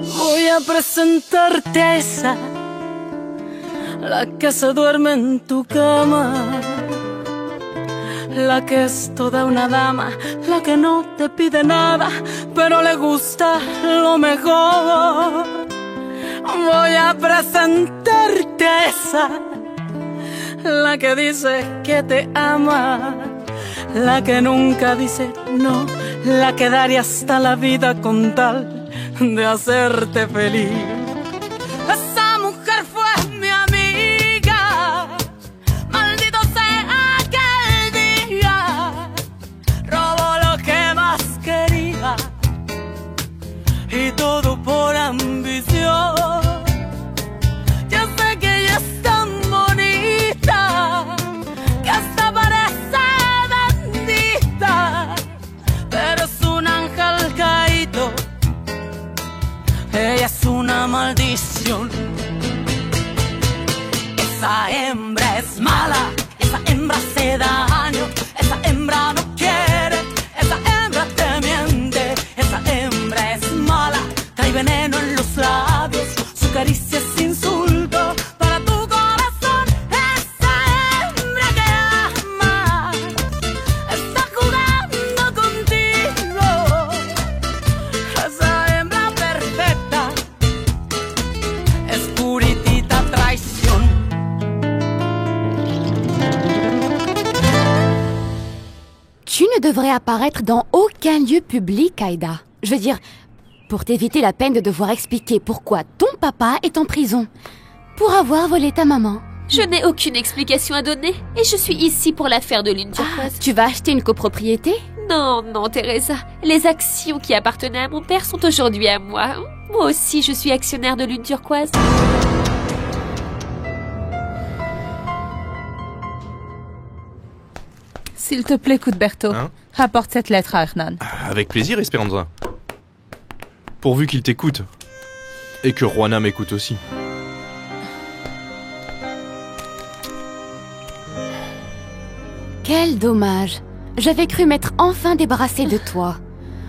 Voy a presentarte a esa, la que se duerme en tu cama, la que es toda una dama, la que no te pide nada, pero le gusta lo mejor. Voy a presentarte a esa, la que dice que te ama, la que nunca dice no, la que daría hasta la vida con tal de hacerte feliz. Esa mujer fue mi amiga, maldito sea aquel día, robó lo que más quería y todo por ambición. Yo sé que ella es tan bonita que hasta parece bendita, pero es un ángel caído. Ella es una maldición. Esa hembra es mala, esa hembra hace daño, esa hembra no quiere, esa hembra te miente, esa hembra es mala, trae veneno en los labios, su caricia es insulto para tu corazón. Esa hembra que ama está jugando contigo. Esa hembra perfecta es puritita traición. Tu ne devrais apparaître dans aucun lieu public, Aïda. Je veux dire, pour t'éviter la peine de devoir expliquer pourquoi ton papa est en prison. Pour avoir volé ta maman. Je n'ai aucune explication à donner et je suis ici pour l'affaire de Lune Turquoise. Tu vas acheter une copropriété? Non, non, Teresa. Les actions qui appartenaient à mon père sont aujourd'hui à moi. Moi aussi, je suis actionnaire de Lune Turquoise. S'il te plaît, Cuthberto, rapporte cette lettre à Hernan. Avec plaisir, Esperanza. Pourvu qu'il t'écoute. Et que Juana m'écoute aussi. Quel dommage. J'avais cru m'être enfin débarrassée de toi.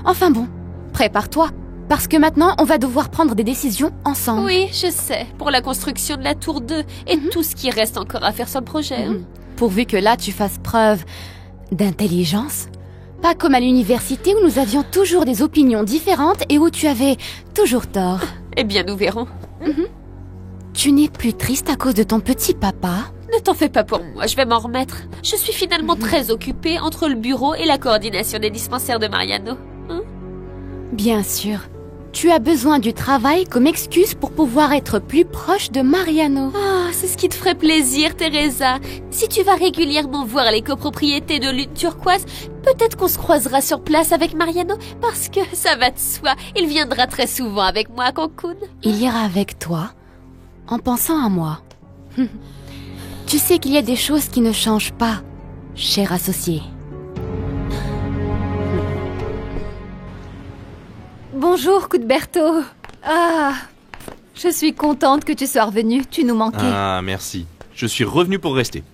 Enfin bon, prépare-toi. Parce que maintenant, on va devoir prendre des décisions ensemble. Oui, je sais. Pour la construction de la tour 2 et tout ce qui reste encore à faire sur le projet. Pourvu que là, tu fasses preuve d'intelligence. Pas comme à l'université où nous avions toujours des opinions différentes et où tu avais toujours tort. Eh bien, nous verrons. Tu n'es plus triste à cause de ton petit papa? Ne t'en fais pas pour moi, je vais m'en remettre. Je suis finalement très occupée entre le bureau et la coordination des dispensaires de Mariano. Bien sûr. Tu as besoin du travail comme excuse pour pouvoir être plus proche de Mariano. Ah, c'est ce qui te ferait plaisir, Teresa. Si tu vas régulièrement voir les copropriétés de Lune Turquoise, peut-être qu'on se croisera sur place avec Mariano, parce que ça va de soi, il viendra très souvent avec moi à Cancun. Il ira avec toi, en pensant à moi. Tu sais qu'il y a des choses qui ne changent pas, cher associé. Bonjour, Cuthberto. Ah, je suis contente que tu sois revenu, tu nous manquais. Ah, merci. Je suis revenu pour rester.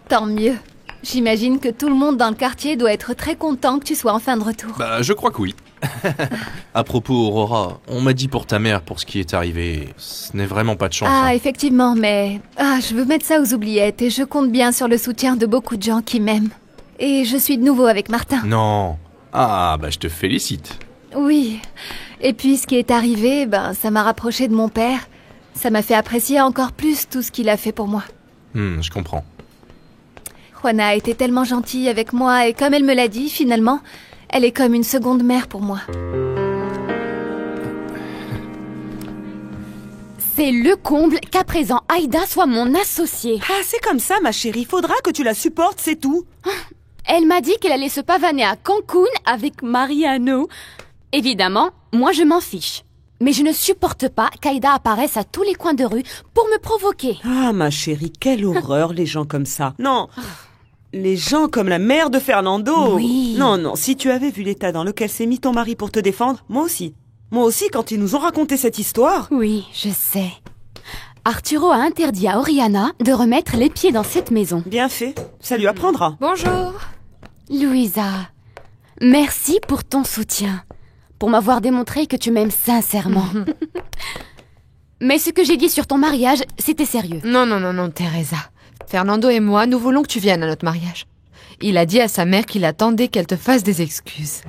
Tant mieux. J'imagine que tout le monde dans le quartier doit être très content que tu sois enfin de retour. Bah, je crois que oui. À propos, Aurora, on m'a dit pour ta mère, pour ce qui est arrivé, ce n'est vraiment pas de chance. Ah, effectivement, mais... je veux mettre ça aux oubliettes et je compte bien sur le soutien de beaucoup de gens qui m'aiment. Et je suis de nouveau avec Martin. Non. Ah, bah je te félicite. Oui. Et puis ce qui est arrivé, ça m'a rapproché de mon père. Ça m'a fait apprécier encore plus tout ce qu'il a fait pour moi. Je comprends. Juana a été tellement gentille avec moi et comme elle me l'a dit, finalement, elle est comme une seconde mère pour moi. C'est le comble qu'à présent Aïda soit mon associée. Ah, c'est comme ça, ma chérie. Faudra que tu la supportes, c'est tout. Elle m'a dit qu'elle allait se pavaner à Cancun avec Mariano. Évidemment, moi je m'en fiche. Mais je ne supporte pas qu'Aïda apparaisse à tous les coins de rue pour me provoquer. Ah, ma chérie, quelle horreur, les gens comme ça. Non, les gens comme la mère de Fernando. Oui. Non, non, si tu avais vu l'état dans lequel s'est mis ton mari pour te défendre, moi aussi. Moi aussi, quand ils nous ont raconté cette histoire. Oui, je sais. Arturo a interdit à Oriana de remettre les pieds dans cette maison. Bien fait, ça lui apprendra. Bonjour. Louisa, merci pour ton soutien, pour m'avoir démontré que tu m'aimes sincèrement. Mais ce que j'ai dit sur ton mariage, c'était sérieux. Non, Teresa. Fernando et moi, nous voulons que tu viennes à notre mariage. Il a dit à sa mère qu'il attendait qu'elle te fasse des excuses.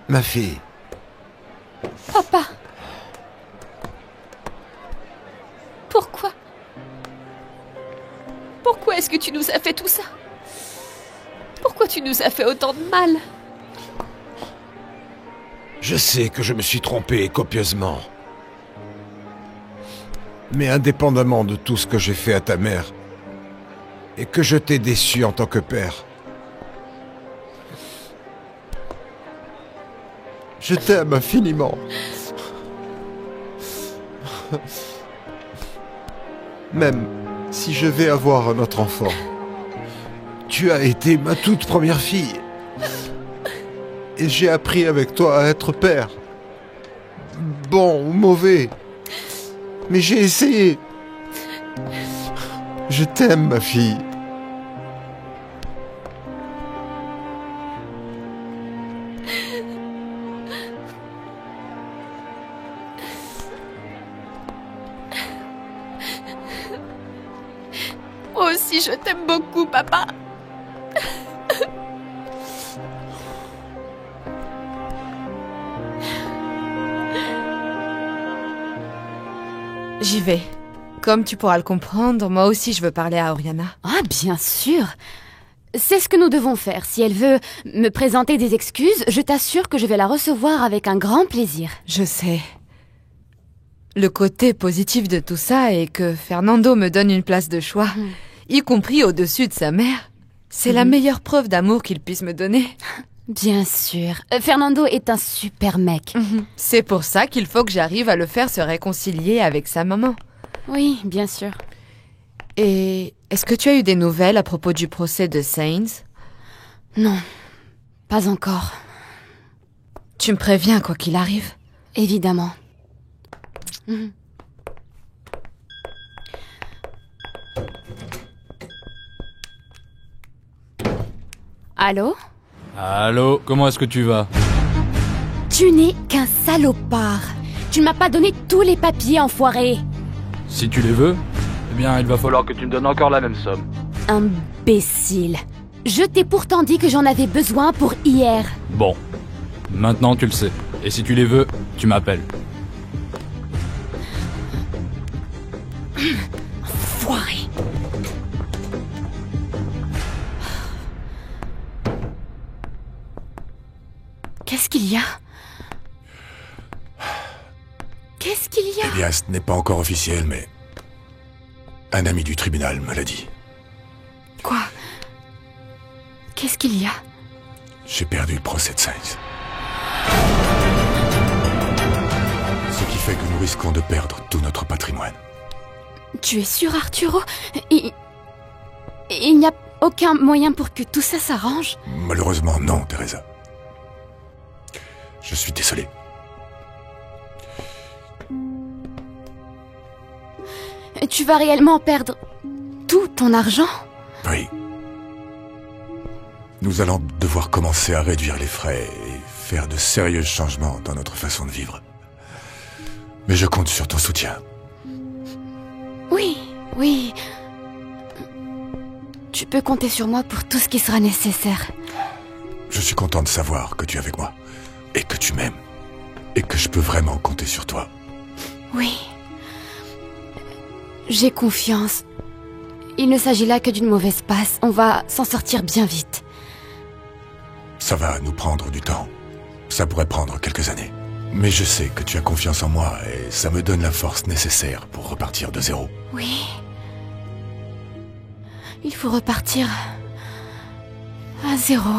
Ma fille. Papa. Pourquoi? Pourquoi est-ce que tu nous as fait tout ça? Pourquoi tu nous as fait autant de mal? Je sais que je me suis trompé copieusement. Mais indépendamment de tout ce que j'ai fait à ta mère, et que je t'ai déçu en tant que père, je t'aime infiniment. Même si je vais avoir un autre enfant, tu as été ma toute première fille. Et j'ai appris avec toi à être père. Bon ou mauvais. Mais j'ai essayé. Je t'aime, ma fille. Moi aussi, je t'aime beaucoup, papa. J'y vais. Comme tu pourras le comprendre, moi aussi je veux parler à Oriana. Ah, bien sûr. C'est ce que nous devons faire. Si elle veut me présenter des excuses, je t'assure que je vais la recevoir avec un grand plaisir. Je sais. Le côté positif de tout ça est que Fernando me donne une place de choix, y compris au-dessus de sa mère. C'est la meilleure preuve d'amour qu'il puisse me donner. Bien sûr. Fernando est un super mec. C'est pour ça qu'il faut que j'arrive à le faire se réconcilier avec sa maman. Oui, bien sûr. Et est-ce que tu as eu des nouvelles à propos du procès de Sainz? Non, pas encore. Tu me préviens quoi qu'il arrive? Évidemment. Allô? Allô, comment est-ce que tu vas? Tu n'es qu'un salopard. Tu ne m'as pas donné tous les papiers, enfoiré. Si tu les veux, eh bien il va falloir que tu me donnes encore la même somme. Imbécile. Je t'ai pourtant dit que j'en avais besoin pour hier. Bon, maintenant tu le sais. Et si tu les veux, tu m'appelles. Enfoiré. Qu'est-ce qu'il y a? Qu'est-ce qu'il y a? Eh bien, ce n'est pas encore officiel, mais... un ami du tribunal me l'a dit. Quoi? Qu'est-ce qu'il y a? J'ai perdu le procès de Sainz. Ce qui fait que nous risquons de perdre tout notre patrimoine. Tu es sûr, Arturo? Il n'y a aucun moyen pour que tout ça s'arrange? Malheureusement, non, Teresa. Je suis désolé. Tu vas réellement perdre tout ton argent? Oui. Nous allons devoir commencer à réduire les frais et faire de sérieux changements dans notre façon de vivre. Mais je compte sur ton soutien. Oui, oui. Tu peux compter sur moi pour tout ce qui sera nécessaire. Je suis content de savoir que tu es avec moi, et que tu m'aimes, et que je peux vraiment compter sur toi. Oui. J'ai confiance. Il ne s'agit là que d'une mauvaise passe. On va s'en sortir bien vite. Ça va nous prendre du temps. Ça pourrait prendre quelques années. Mais je sais que tu as confiance en moi, et ça me donne la force nécessaire pour repartir de zéro. Oui. Il faut repartir à zéro.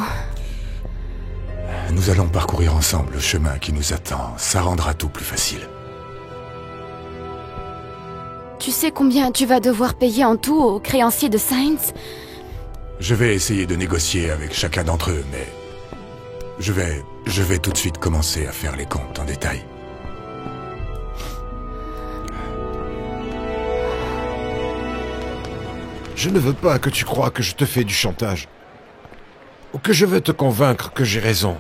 Nous allons parcourir ensemble le chemin qui nous attend. Ça rendra tout plus facile. Tu sais combien tu vas devoir payer en tout aux créanciers de Sainz? Je vais essayer de négocier avec chacun d'entre eux, mais... Je vais tout de suite commencer à faire les comptes en détail. Je ne veux pas que tu crois que je te fais du chantage. Ou que je veux te convaincre que j'ai raison.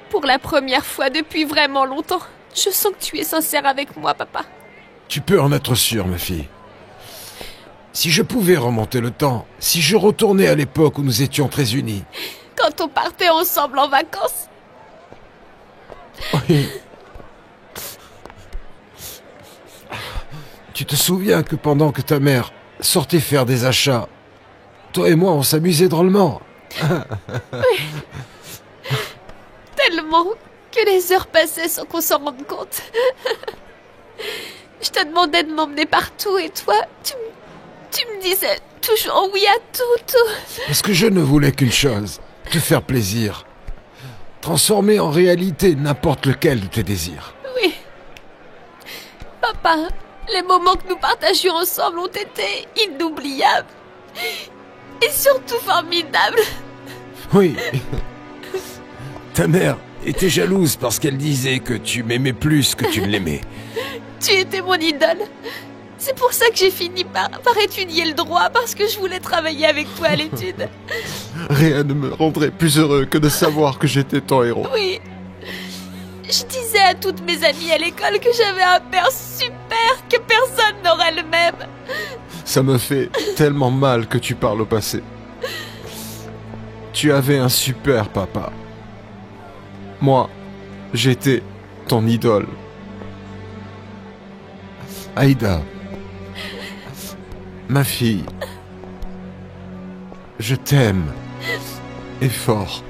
Pour la première fois depuis vraiment longtemps, je sens que tu es sincère avec moi, papa. Tu peux en être sûre, ma fille. Si je pouvais remonter le temps, si je retournais à l'époque où nous étions très unis... Quand on partait ensemble en vacances. Oui. Tu te souviens que pendant que ta mère sortait faire des achats, toi et moi on s'amusait drôlement. Oui. Tellement que les heures passaient sans qu'on s'en rende compte. Je te demandais de m'emmener partout et toi, tu me disais toujours oui à tout. Parce que je ne voulais qu'une chose, te faire plaisir. Transformer en réalité n'importe lequel de tes désirs. Oui. Papa, les moments que nous partagions ensemble ont été inoubliables. Et surtout formidables. Oui. Ta mère était jalouse parce qu'elle disait que tu m'aimais plus que tu ne l'aimais. Tu étais mon idole. C'est pour ça que j'ai fini par étudier le droit, parce que je voulais travailler avec toi à l'étude. Rien ne me rendrait plus heureux que de savoir que j'étais ton héros. Oui. Je disais à toutes mes amies à l'école que j'avais un père super, que personne n'aurait le même. Ça me fait tellement mal que tu parles au passé. Tu avais un super papa. Moi, j'étais ton idole. Aïda, ma fille, je t'aime, et fort.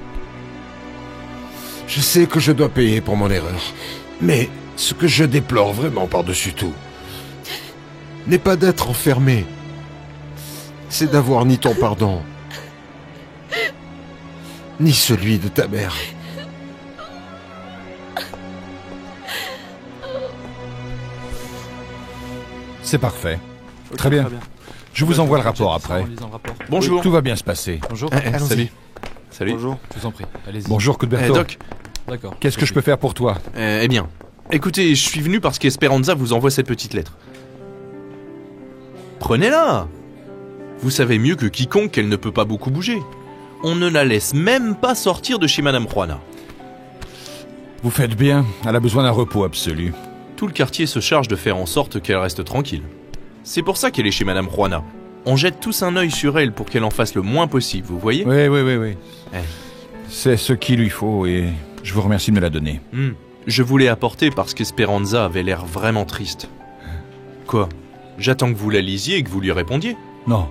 Je sais que je dois payer pour mon erreur, mais ce que je déplore vraiment par-dessus tout n'est pas d'être enfermé, c'est d'avoir ni ton pardon, ni celui de ta mère. C'est parfait. Très bien. Je vous envoie le rapport après. Bonjour. Tout va bien se passer. Bonjour. Salut. Salut. Bonjour. Je vous en prie. Allez-y. Bonjour, Cuthberto. Doc. D'accord. Qu'est-ce que je peux faire pour toi? Eh bien, écoutez, je suis venu parce qu'Esperanza vous envoie cette petite lettre. Prenez-la. Vous savez mieux que quiconque qu'elle ne peut pas beaucoup bouger. On ne la laisse même pas sortir de chez Madame Juana. Vous faites bien. Elle a besoin d'un repos absolu. Tout le quartier se charge de faire en sorte qu'elle reste tranquille. C'est pour ça qu'elle est chez Madame Juana. On jette tous un œil sur elle pour qu'elle en fasse le moins possible, vous voyez? Oui. C'est ce qu'il lui faut et je vous remercie de me la donner. Je vous l'ai apporté parce qu'Esperanza avait l'air vraiment triste. Quoi? J'attends que vous la lisiez et que vous lui répondiez. Non,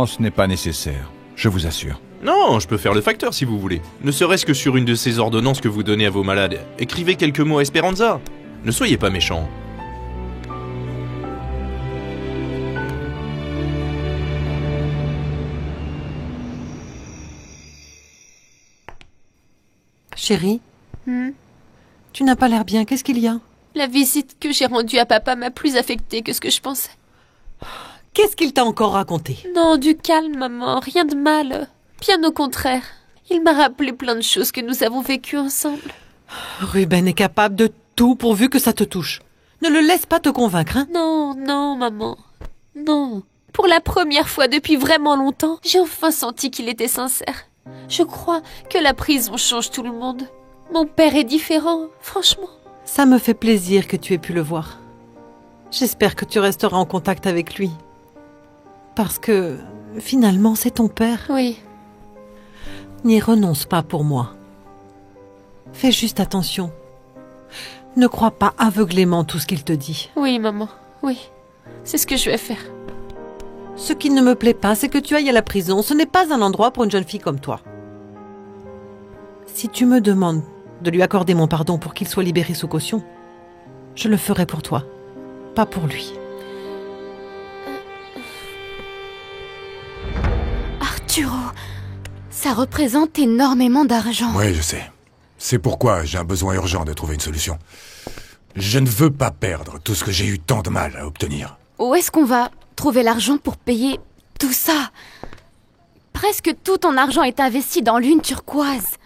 ce n'est pas nécessaire. Je vous assure. Non, je peux faire le facteur si vous voulez. Ne serait-ce que sur une de ces ordonnances que vous donnez à vos malades. Écrivez quelques mots à Esperanza. Ne soyez pas méchant. Chérie, tu n'as pas l'air bien, qu'est-ce qu'il y a? La visite que j'ai rendue à papa m'a plus affectée que ce que je pensais. Qu'est-ce qu'il t'a encore raconté? Non, du calme, maman, rien de mal. Bien au contraire. Il m'a rappelé plein de choses que nous avons vécues ensemble. Ruben est capable de tout pourvu que ça te touche. Ne le laisse pas te convaincre, hein? Non, maman. Non. Pour la première fois depuis vraiment longtemps, j'ai enfin senti qu'il était sincère. Je crois que la prison change tout le monde. Mon père est différent, franchement. Ça me fait plaisir que tu aies pu le voir. J'espère que tu resteras en contact avec lui. Parce que, finalement, c'est ton père. Oui. N'y renonce pas pour moi. Fais juste attention. Ne crois pas aveuglément tout ce qu'il te dit. Oui, maman, oui. C'est ce que je vais faire. Ce qui ne me plaît pas, c'est que tu ailles à la prison. Ce n'est pas un endroit pour une jeune fille comme toi. Si tu me demandes de lui accorder mon pardon pour qu'il soit libéré sous caution, je le ferai pour toi, pas pour lui. Arturo, ça représente énormément d'argent. Oui, je sais. C'est pourquoi j'ai un besoin urgent de trouver une solution. Je ne veux pas perdre tout ce que j'ai eu tant de mal à obtenir. Où est-ce qu'on va trouver l'argent pour payer tout ça? Presque tout ton argent est investi dans Lune Turquoise.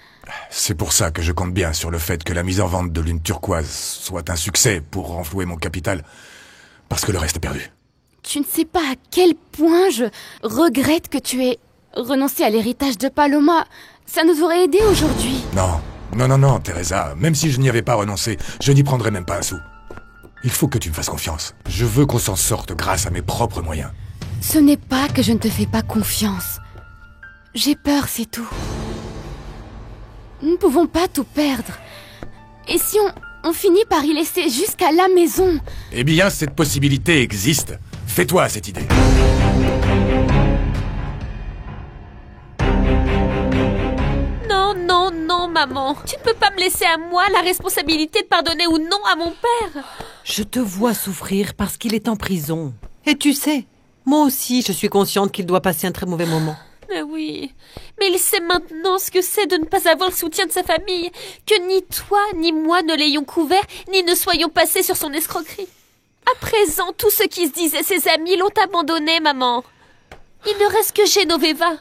C'est pour ça que je compte bien sur le fait que la mise en vente de Lune Turquoise soit un succès pour renflouer mon capital, parce que le reste est perdu. Tu ne sais pas à quel point je regrette que tu aies renoncé à l'héritage de Paloma. Ça nous aurait aidé aujourd'hui. Non, Teresa. Même si je n'y avais pas renoncé, je n'y prendrais même pas un sou. Il faut que tu me fasses confiance. Je veux qu'on s'en sorte grâce à mes propres moyens. Ce n'est pas que je ne te fais pas confiance. J'ai peur, c'est tout. Nous ne pouvons pas tout perdre. Et si on finit par y laisser jusqu'à la maison? Eh bien, cette possibilité existe. Fais-toi à cette idée. Non, maman. Tu ne peux pas me laisser à moi la responsabilité de pardonner ou non à mon père. Je te vois souffrir parce qu'il est en prison. Et tu sais, moi aussi, je suis consciente qu'il doit passer un très mauvais moment. Mais oui, mais il sait maintenant ce que c'est de ne pas avoir le soutien de sa famille, que ni toi ni moi ne l'ayons couvert, ni ne soyons passés sur son escroquerie. À présent, tous ceux qui se disaient ses amis l'ont abandonné, maman. Il ne reste que Genoveva.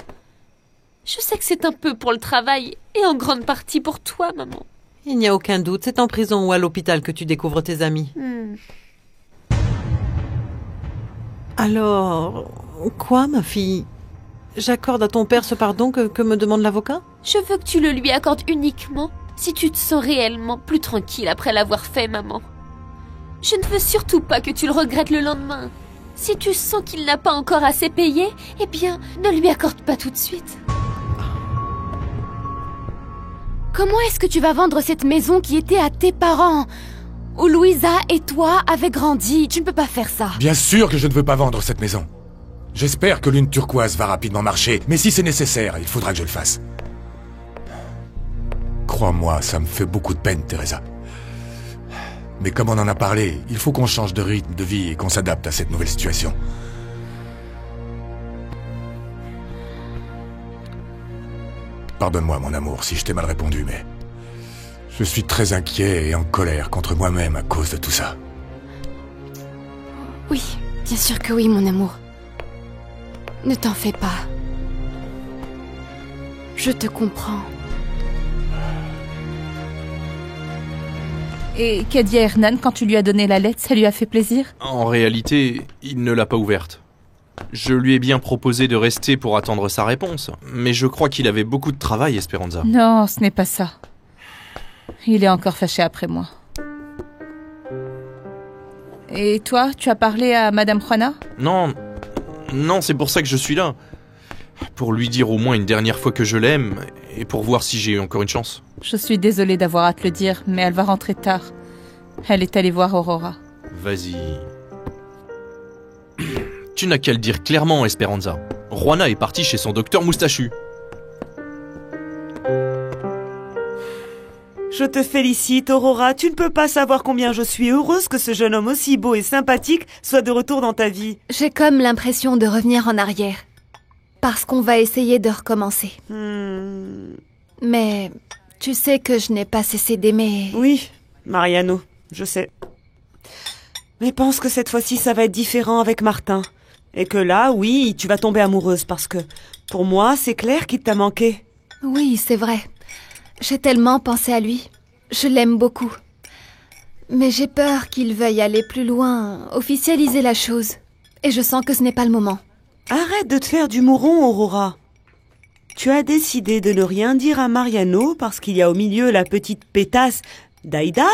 Je sais que c'est un peu pour le travail, et en grande partie pour toi, maman. Il n'y a aucun doute, c'est en prison ou à l'hôpital que tu découvres tes amis. Alors, quoi, ma fille? J'accorde à ton père ce pardon que me demande l'avocat? Je veux que tu le lui accordes uniquement si tu te sens réellement plus tranquille après l'avoir fait, maman. Je ne veux surtout pas que tu le regrettes le lendemain. Si tu sens qu'il n'a pas encore assez payé, eh bien, ne lui accorde pas tout de suite. Comment est-ce que tu vas vendre cette maison qui était à tes parents, où Louisa et toi avez grandi? Tu ne peux pas faire ça. Bien sûr que je ne veux pas vendre cette maison. J'espère que Lune Turquoise va rapidement marcher, mais si c'est nécessaire, il faudra que je le fasse. Crois-moi, ça me fait beaucoup de peine, Teresa. Mais comme on en a parlé, il faut qu'on change de rythme de vie et qu'on s'adapte à cette nouvelle situation. Pardonne-moi, mon amour, si je t'ai mal répondu, mais... je suis très inquiet et en colère contre moi-même à cause de tout ça. Oui, bien sûr que oui, mon amour. Ne t'en fais pas. Je te comprends. Et qu'a dit Hernan quand tu lui as donné la lettre? Ça lui a fait plaisir? En réalité, il ne l'a pas ouverte. Je lui ai bien proposé de rester pour attendre sa réponse, mais je crois qu'il avait beaucoup de travail, Esperanza. Non, ce n'est pas ça. Il est encore fâché après moi. Et toi, tu as parlé à Madame Juana? Non, c'est pour ça que je suis là. Pour lui dire au moins une dernière fois que je l'aime, et pour voir si j'ai encore une chance. Je suis désolée d'avoir à te le dire, mais elle va rentrer tard. Elle est allée voir Aurora. Vas-y. Tu n'as qu'à le dire clairement, Esperanza. Juana est partie chez son docteur moustachu. Je te félicite, Aurora. Tu ne peux pas savoir combien je suis heureuse que ce jeune homme aussi beau et sympathique soit de retour dans ta vie. J'ai comme l'impression de revenir en arrière. Parce qu'on va essayer de recommencer. Mais tu sais que je n'ai pas cessé d'aimer... Oui, Mariano, je sais. Mais pense que cette fois-ci, ça va être différent avec Martin. Et que là, oui, tu vas tomber amoureuse parce que, pour moi, c'est clair qu'il t'a manqué. Oui, c'est vrai. J'ai tellement pensé à lui. Je l'aime beaucoup. Mais j'ai peur qu'il veuille aller plus loin, officialiser la chose. Et je sens que ce n'est pas le moment. Arrête de te faire du mouron, Aurora. Tu as décidé de ne rien dire à Mariano parce qu'il y a au milieu la petite pétasse d'Aïda.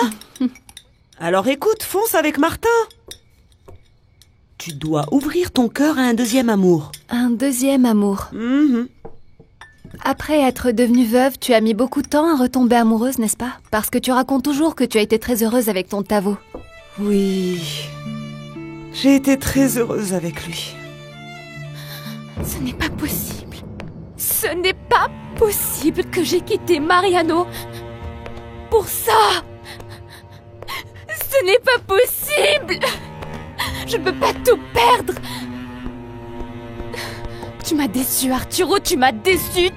Alors écoute, fonce avec Martin. Tu dois ouvrir ton cœur à un deuxième amour. Un deuxième amour. Après être devenue veuve, tu as mis beaucoup de temps à retomber amoureuse, n'est-ce pas? Parce que tu racontes toujours que tu as été très heureuse avec ton Tavo. Oui. J'ai été très heureuse avec lui. Ce n'est pas possible. Ce n'est pas possible que j'ai quitté Mariano pour ça. Ce n'est pas possible. Je ne peux pas tout perdre. Tu m'as déçu, Arturo, tu m'as déçu.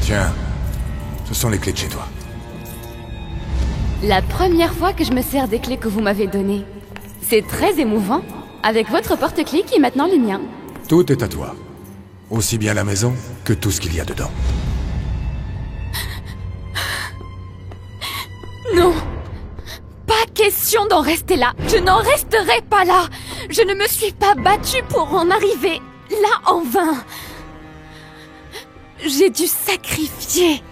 Tiens, ce sont les clés de chez toi. La première fois que je me sers des clés que vous m'avez données. C'est très émouvant, avec votre porte-clés qui est maintenant le mien. Tout est à toi. Aussi bien la maison que tout ce qu'il y a dedans. Non! Pas question d'en rester là. Je n'en resterai pas là. Je ne me suis pas battue pour en arriver là en vain. J'ai dû sacrifier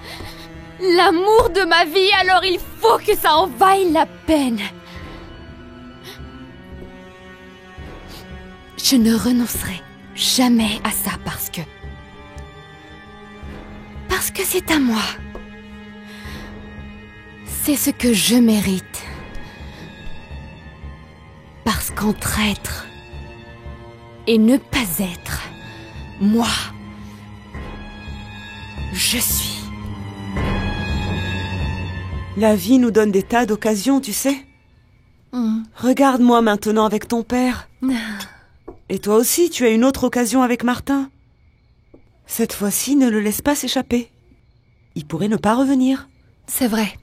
l'amour de ma vie, alors il faut que ça en vaille la peine. Je ne renoncerai jamais à ça parce que c'est à moi. C'est ce que je mérite. Parce qu'entre être et ne pas être, moi, je suis. La vie nous donne des tas d'occasions, tu sais. Regarde-moi maintenant avec ton père. Et toi aussi, tu as une autre occasion avec Martin. Cette fois-ci, ne le laisse pas s'échapper. Il pourrait ne pas revenir. C'est vrai.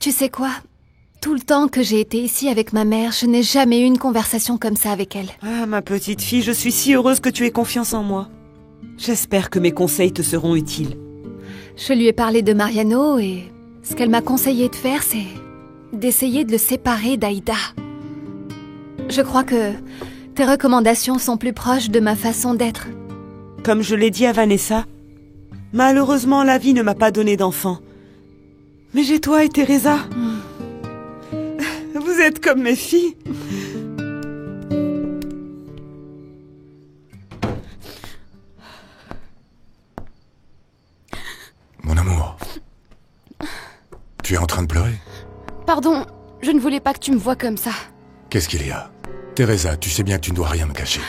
Tu sais quoi? Tout le temps que j'ai été ici avec ma mère, je n'ai jamais eu une conversation comme ça avec elle. Ah, ma petite fille, je suis si heureuse que tu aies confiance en moi. J'espère que mes conseils te seront utiles. Je lui ai parlé de Mariano et ce qu'elle m'a conseillé de faire, c'est d'essayer de le séparer d'Aïda. Je crois que tes recommandations sont plus proches de ma façon d'être. Comme je l'ai dit à Vanessa, malheureusement la vie ne m'a pas donné d'enfant. Mais j'ai toi et Teresa. Vous êtes comme mes filles. Mon amour, tu es en train de pleurer? Pardon, je ne voulais pas que tu me vois comme ça. Qu'est-ce qu'il y a? Teresa, tu sais bien que tu ne dois rien me cacher.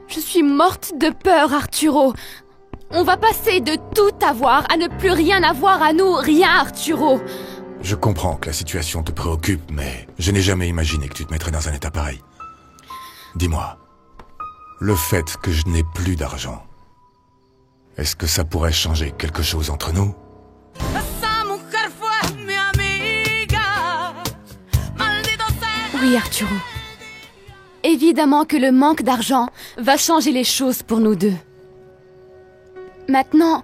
Je suis morte de peur, Arturo. On va passer de tout avoir à ne plus rien avoir à nous, rien, Arturo. Je comprends que la situation te préoccupe, mais je n'ai jamais imaginé que tu te mettrais dans un état pareil. Dis-moi, le fait que je n'ai plus d'argent, est-ce que ça pourrait changer quelque chose entre nous? Oui, Arturo. Évidemment que le manque d'argent va changer les choses pour nous deux. Maintenant,